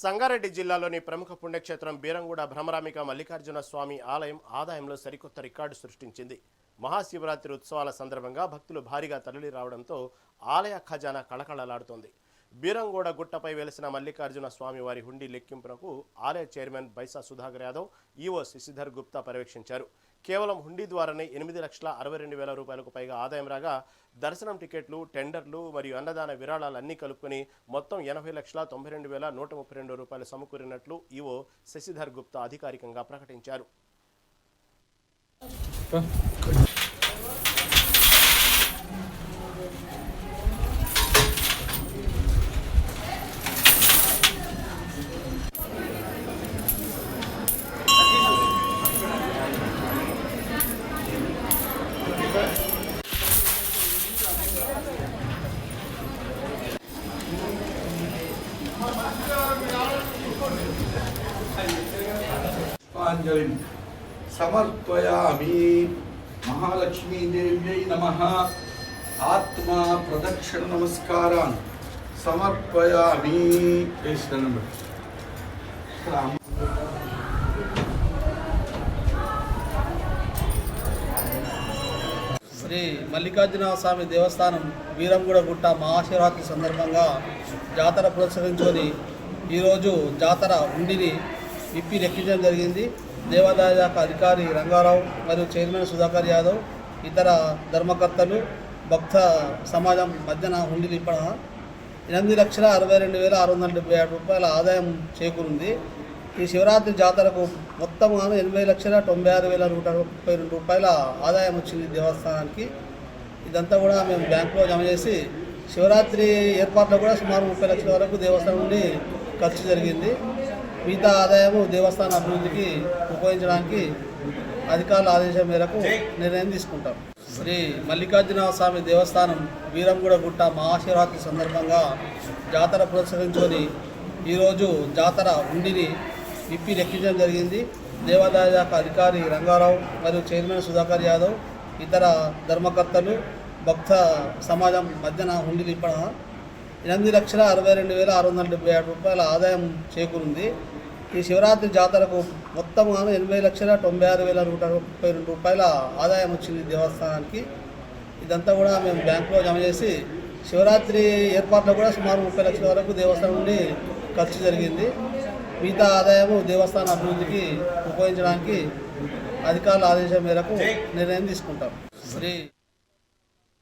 సంగారెడ్డి జిల్లాలోని ప్రముఖ పుణ్యక్షేత్రం బీరంగూడ భ్రమరామిక మల్లికార్జున స్వామి ఆలయం ఆదాయంలో సరికొత్త రికార్డు సృష్టించింది. మహాశివరాత్రి ఉత్సవాల సందర్భంగా భక్తులు భారీగా తరలి రావడంతో ఆలయ ఖజానా కళకళలాడుతోంది. బీరంగూడ గుట్టపై వెలిసిన మల్లికార్జున స్వామి వారి హుండీ లెక్కింపునకు ఆలయ చైర్మన్ బైసా సుధాకర్ యాదవ్, ఈవో శశిధర్ గుప్తా పర్యవేక్షించారు. కేవలం హుండీ ద్వారానే 8,62,000 రూపాయలకు పైగా ఆదాయం రాగా, దర్శనం టికెట్లు, టెండర్లు మరియు అన్నదాన విరాళాలన్నీ కలుపుకొని మొత్తం 80,92,132 రూపాయలు సమకూరినట్లు ఈవో శశిధర్ గుప్తా అధికారికంగా ప్రకటించారు. पुष्पांजलिं समर्पयामि। महालक्ष्मी देव्यै नमः। आत्मा प्रदक्षिण नमस्कारान् समर्पयामि। శ్రీ మల్లికార్జున స్వామి దేవస్థానం బీరంగూడ గుట్ట మహాశివరాత్రి సందర్భంగా జాతర పురస్కరించుకొని ఈరోజు జాతర హుండీని విప్పి లెక్కించడం జరిగింది. దేవాదాయ శాఖ అధికారి రంగారావు మరియు చైర్మన్ సుధాకర్ యాదవ్, ఇతర ధర్మకర్తలు, భక్త సమాజం మధ్యన హుండీలు ఇప్పడం 8,62,677 రూపాయల ఆదాయం చేకూరింది. ఈ శివరాత్రి జాతరకు మొత్తం 80,96,132 రూపాయల ఆదాయం వచ్చింది దేవస్థానానికి. ఇదంతా కూడా మేము బ్యాంకులో జమ చేసి శివరాత్రి ఏర్పాట్లో కూడా సుమారు 30 లక్షల వరకు దేవస్థానం నుండి ఖర్చు జరిగింది. మిగతా ఆదాయము దేవస్థాన అభివృద్ధికి ఉపయోగించడానికి అధికారుల ఆదేశం మేరకు నిర్ణయం తీసుకుంటాం. శ్రీ మల్లికార్జున స్వామి దేవస్థానం బీరంగూడ గుట్ట మహాశివరాత్రి సందర్భంగా జాతర పురస్కరించుకొని ఈరోజు జాతర హుండీని విప్పి లెక్కించడం జరిగింది. దేవాదాయ శాఖ అధికారి రంగారావు మరియు చైర్మన్ సుధాకర్ యాదవ్, ఇతర ధర్మకర్తలు, భక్త సమాజం మధ్యన హుండీలు ఇప్పడం 8,62,677 రూపాయల ఆదాయం చేకూరింది. ఈ శివరాత్రి జాతరకు మొత్తం 80,96,132 రూపాయల ఆదాయం వచ్చింది దేవస్థానానికి. ఇదంతా కూడా మేము బ్యాంకులో జమ చేసి శివరాత్రి ఏర్పాట్లో కూడా సుమారు 30 లక్షల వరకు దేవస్థానం నుండి ఖర్చు జరిగింది. మిగతా ఆదాయము దేవస్థాన అభివృద్ధికి ఉపయోగించడానికి అధికారుల ఆదేశం మేరకు నిర్ణయం తీసుకుంటాం. శ్రీ